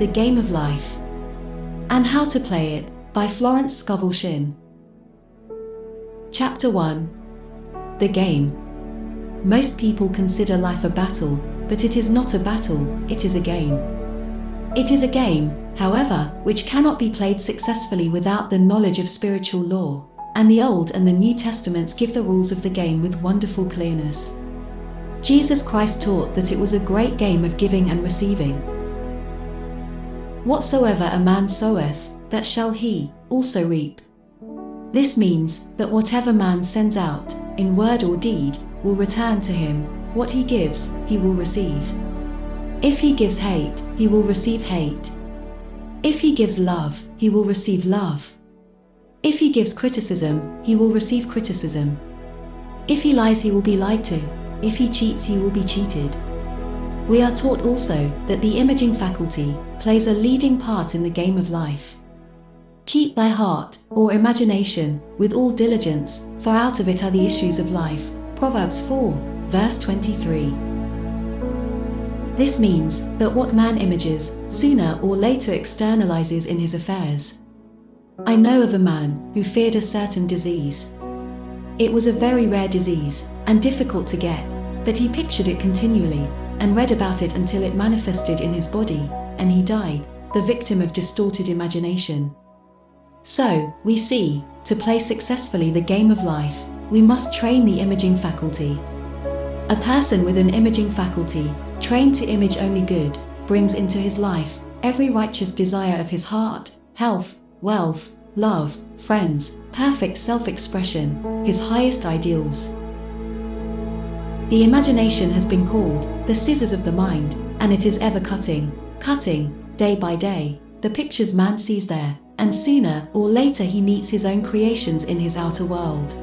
The Game of Life, and How to Play It, by Florence Scovel Shinn. Chapter 1. The Game. Most people consider life a battle, but it is not a battle, it is a game. It is a game, however, which cannot be played successfully without the knowledge of spiritual law, and the Old and the New Testaments give the rules of the game with wonderful clearness. Jesus Christ taught that it was a great game of giving and receiving. Whatsoever a man soweth, that shall he also reap. This means that whatever man sends out, in word or deed, will return to him. What he gives, he will receive. If he gives hate, he will receive hate. If he gives love, he will receive love. If he gives criticism, he will receive criticism. If he lies, he will be lied to. If he cheats, he will be cheated. We are taught also that the imaging faculty plays a leading part in the game of life. Keep thy heart, or imagination, with all diligence, for out of it are the issues of life. Proverbs 4, verse 23. This means that what man images, sooner or later externalizes in his affairs. I know of a man who feared a certain disease. It was a very rare disease, and difficult to get, but he pictured it continually, and read about it until it manifested in his body, and he died, the victim of distorted imagination. So, we see, to play successfully the game of life, we must train the imaging faculty. A person with an imaging faculty, trained to image only good, brings into his life every righteous desire of his heart, health, wealth, love, friends, perfect self-expression, his highest ideals. The imagination has been called the scissors of the mind, and it is ever cutting, day by day, the pictures man sees there, and sooner or later he meets his own creations in his outer world.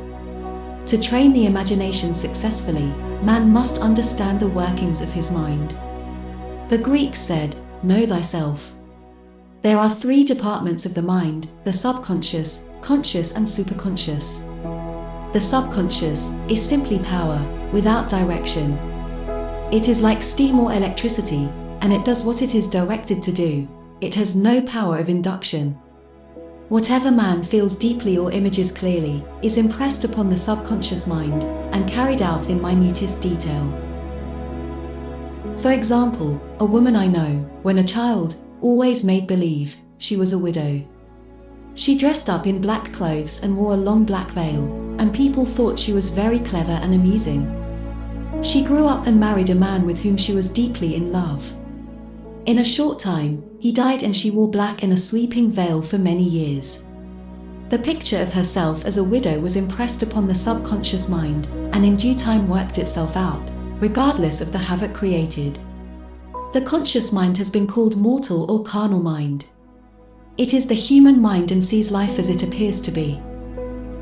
To train the imagination successfully, man must understand the workings of his mind. The Greeks said, "Know thyself." There are three departments of the mind: the subconscious, conscious and superconscious. The subconscious is simply power, without direction. It is like steam or electricity, and it does what it is directed to do. It has no power of induction. Whatever man feels deeply or images clearly, is impressed upon the subconscious mind, and carried out in minutest detail. For example, a woman I know, when a child, always made believe she was a widow. She dressed up in black clothes and wore a long black veil, and people thought she was very clever and amusing. She grew up and married a man with whom she was deeply in love. In a short time, he died and she wore black and a sweeping veil for many years. The picture of herself as a widow was impressed upon the subconscious mind, and in due time worked itself out, regardless of the havoc created. The conscious mind has been called mortal or carnal mind. It is the human mind and sees life as it appears to be.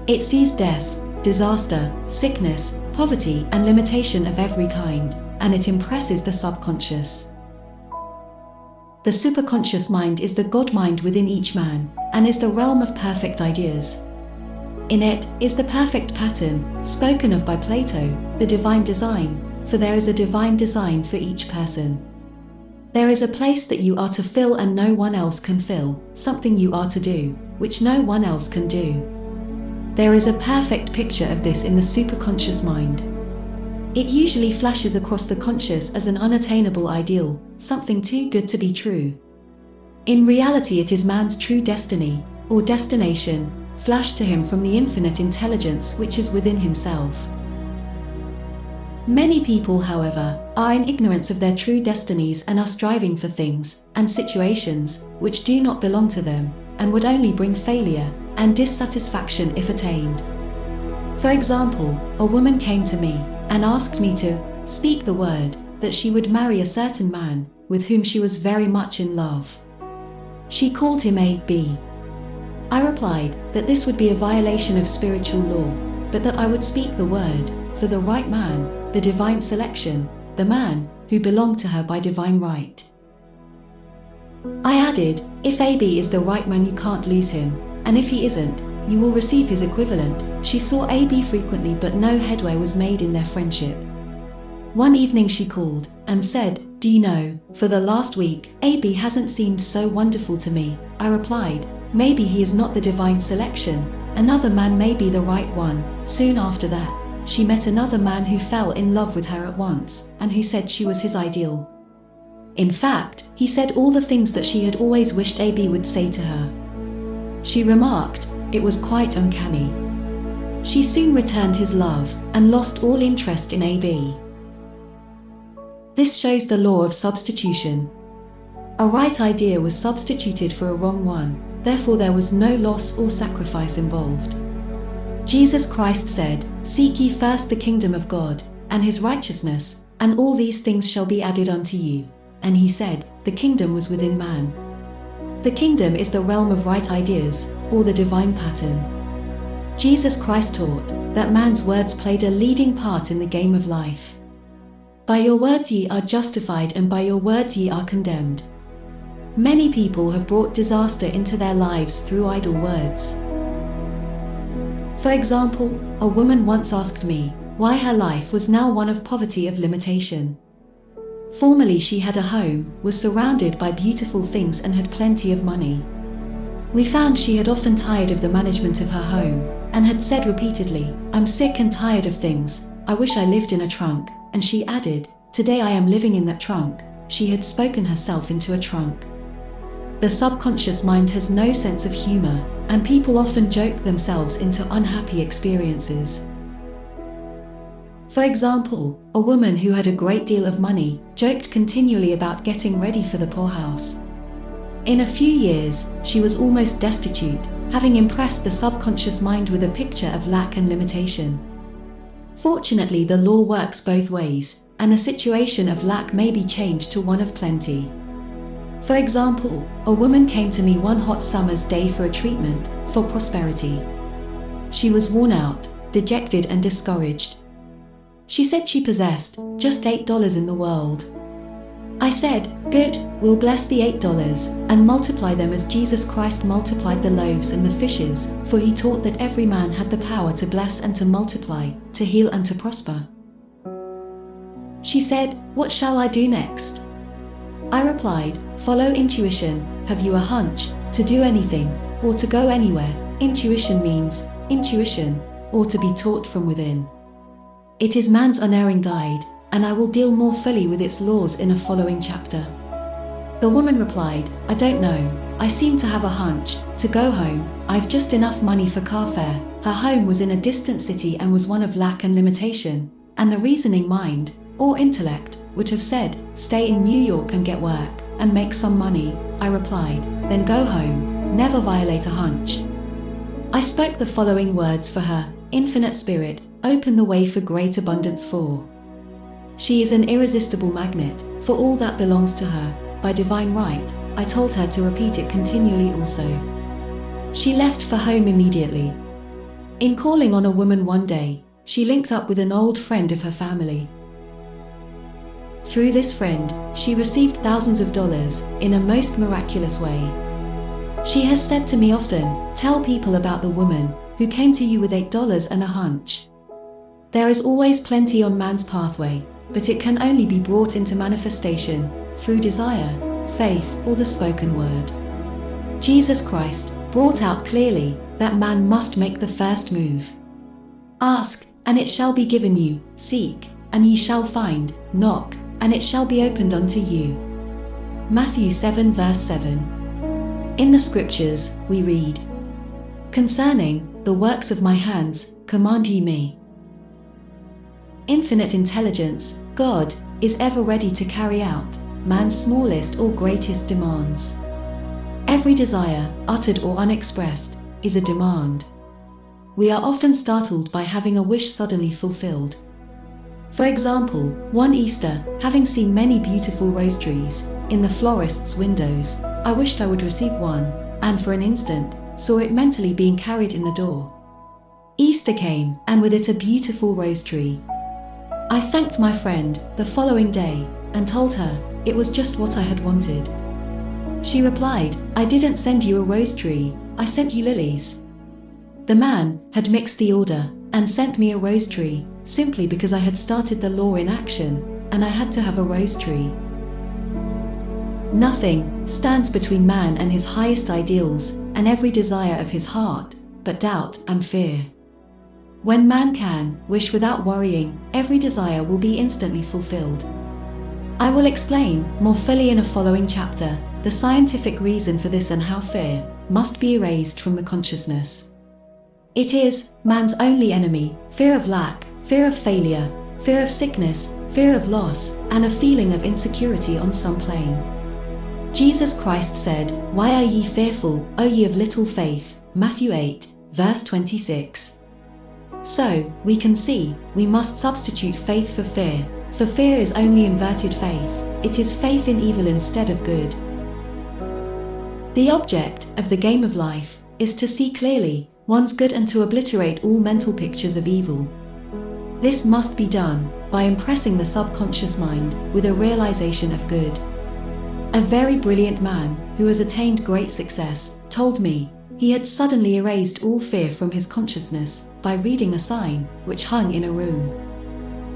It sees death, disaster, sickness, poverty and limitation of every kind, and it impresses the subconscious. The superconscious mind is the God mind within each man, and is the realm of perfect ideas. In it is the perfect pattern, spoken of by Plato, the divine design, for there is a divine design for each person. There is a place that you are to fill and no one else can fill, something you are to do, which no one else can do. There is a perfect picture of this in the superconscious mind. It usually flashes across the conscious as an unattainable ideal, something too good to be true. In reality, it is man's true destiny, or destination, flashed to him from the infinite intelligence which is within himself. Many people, however, are in ignorance of their true destinies and are striving for things and situations which do not belong to them, and would only bring failure and dissatisfaction if attained. For example, a woman came to me and asked me to speak the word that she would marry a certain man with whom she was very much in love. She called him a B. I replied that this would be a violation of spiritual law, but that I would speak the word for the right man, the divine selection, the man who belonged to her by divine right. I added, if AB is the right man, you can't lose him, and if he isn't, you will receive his equivalent. She saw AB frequently, but no headway was made in their friendship. One evening she called and said, "Do you know, for the last week, AB hasn't seemed so wonderful to me." I replied, "Maybe he is not the divine selection. Another man may be the right one." Soon after that, she met another man who fell in love with her at once, and who said she was his ideal. In fact, he said all the things that she had always wished AB would say to her. She remarked, it was quite uncanny. She soon returned his love, and lost all interest in AB. This shows the law of substitution. A right idea was substituted for a wrong one, therefore there was no loss or sacrifice involved. Jesus Christ said, "Seek ye first the kingdom of God, and his righteousness, and all these things shall be added unto you." And he said, the kingdom was within man. The kingdom is the realm of right ideas, or the divine pattern. Jesus Christ taught that man's words played a leading part in the game of life. By your words ye are justified, and by your words ye are condemned. Many people have brought disaster into their lives through idle words. For example, a woman once asked me why her life was now one of poverty of limitation. Formerly she had a home, was surrounded by beautiful things and had plenty of money. We found she had often tired of the management of her home, and had said repeatedly, "I'm sick and tired of things, I wish I lived in a trunk," and she added, "Today I am living in that trunk." She had spoken herself into a trunk. The subconscious mind has no sense of humor, and people often joke themselves into unhappy experiences. For example, a woman who had a great deal of money joked continually about getting ready for the poorhouse. In a few years, she was almost destitute, having impressed the subconscious mind with a picture of lack and limitation. Fortunately, the law works both ways, and a situation of lack may be changed to one of plenty. For example, a woman came to me one hot summer's day for a treatment for prosperity. She was worn out, dejected and discouraged. She said she possessed just $8 in the world. I said, "Good, we'll bless the $8 and multiply them as Jesus Christ multiplied the loaves and the fishes, for he taught that every man had the power to bless and to multiply, to heal and to prosper." She said, "What shall I do next?" I replied, "Follow intuition. Have you a hunch to do anything or to go anywhere?" Intuition means intuition, or to be taught from within. It is man's unerring guide, and I will deal more fully with its laws in a following chapter. The woman replied, "I don't know. I seem to have a hunch to go home. I've just enough money for car fare." Her home was in a distant city and was one of lack and limitation, and the reasoning mind, or intellect, would have said, "Stay in New York and get work, and make some money." I replied, "Then go home. Never violate a hunch." I spoke the following words for her: "Infinite Spirit, open the way for great abundance for." She is an irresistible magnet for all that belongs to her. By divine right, I told her to repeat it continually also. She left for home immediately. In calling on a woman one day, she linked up with an old friend of her family. Through this friend, she received thousands of dollars in a most miraculous way. She has said to me often, "Tell people about the woman who came to you with $8 and a hunch." There is always plenty on man's pathway, but it can only be brought into manifestation through desire, faith, or the spoken word. Jesus Christ brought out clearly that man must make the first move. Ask, and it shall be given you. Seek, and ye shall find. Knock, and it shall be opened unto you. Matthew 7 verse 7. In the scriptures, we read, "Concerning the works of my hands, command ye me." Infinite intelligence, God, is ever ready to carry out man's smallest or greatest demands. Every desire, uttered or unexpressed, is a demand. We are often startled by having a wish suddenly fulfilled. For example, one Easter, having seen many beautiful rose trees in the florist's windows, I wished I would receive one, and for an instant, saw it mentally being carried in the door. Easter came, and with it a beautiful rose tree. I thanked my friend the following day, and told her it was just what I had wanted. She replied, "I didn't send you a rose tree, I sent you lilies." The man had mixed the order, and sent me a rose tree, simply because I had started the law in action, and I had to have a rose tree. Nothing stands between man and his highest ideals and every desire of his heart, but doubt and fear. When man can wish without worrying, every desire will be instantly fulfilled. I will explain more fully in a following chapter the scientific reason for this and how fear must be erased from the consciousness. It is man's only enemy: fear of lack, fear of failure, fear of sickness, fear of loss, and a feeling of insecurity on some plane. Jesus Christ said, "Why are ye fearful, O ye of little faith?" Matthew 8, verse 26. So, we can see, we must substitute faith for fear is only inverted faith. It is faith in evil instead of good. The object of the game of life is to see clearly one's good and to obliterate all mental pictures of evil. This must be done by impressing the subconscious mind with a realization of good. A very brilliant man who has attained great success told me he had suddenly erased all fear from his consciousness by reading a sign which hung in a room.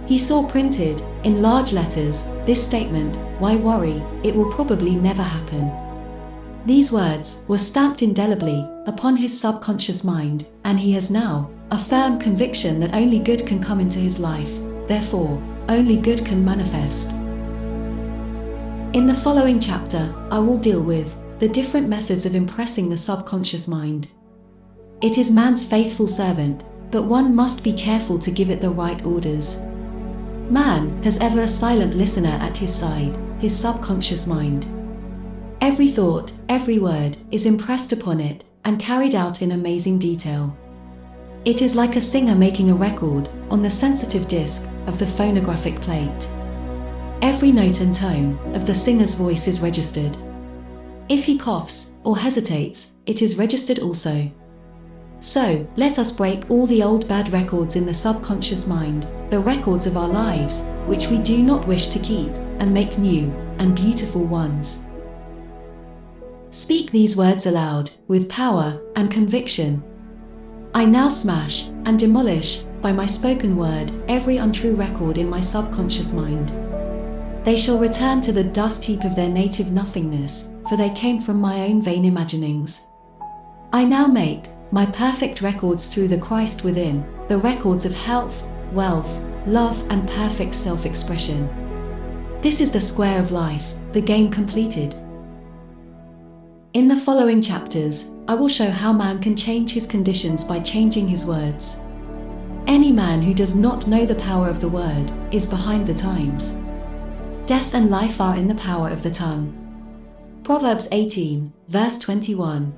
He saw printed, in large letters, this statement, "Why worry, it will probably never happen." These words were stamped indelibly upon his subconscious mind, and he has now a firm conviction that only good can come into his life, therefore, only good can manifest. In the following chapter, I will deal with the different methods of impressing the subconscious mind. It is man's faithful servant, but one must be careful to give it the right orders. Man has ever a silent listener at his side, his subconscious mind. Every thought, every word is impressed upon it and carried out in amazing detail. It is like a singer making a record on the sensitive disc of the phonographic plate. Every note and tone of the singer's voice is registered. If he coughs or hesitates, it is registered also. So, let us break all the old bad records in the subconscious mind, the records of our lives, which we do not wish to keep, and make new and beautiful ones. Speak these words aloud, with power and conviction. I now smash and demolish, by my spoken word, every untrue record in my subconscious mind. They shall return to the dust heap of their native nothingness, for they came from my own vain imaginings. I now make my perfect records through the Christ within, the records of health, wealth, love, and perfect self-expression. This is the square of life, the game completed. In the following chapters, I will show how man can change his conditions by changing his words. Any man who does not know the power of the word is behind the times. Death and life are in the power of the tongue. Proverbs 18, verse 21.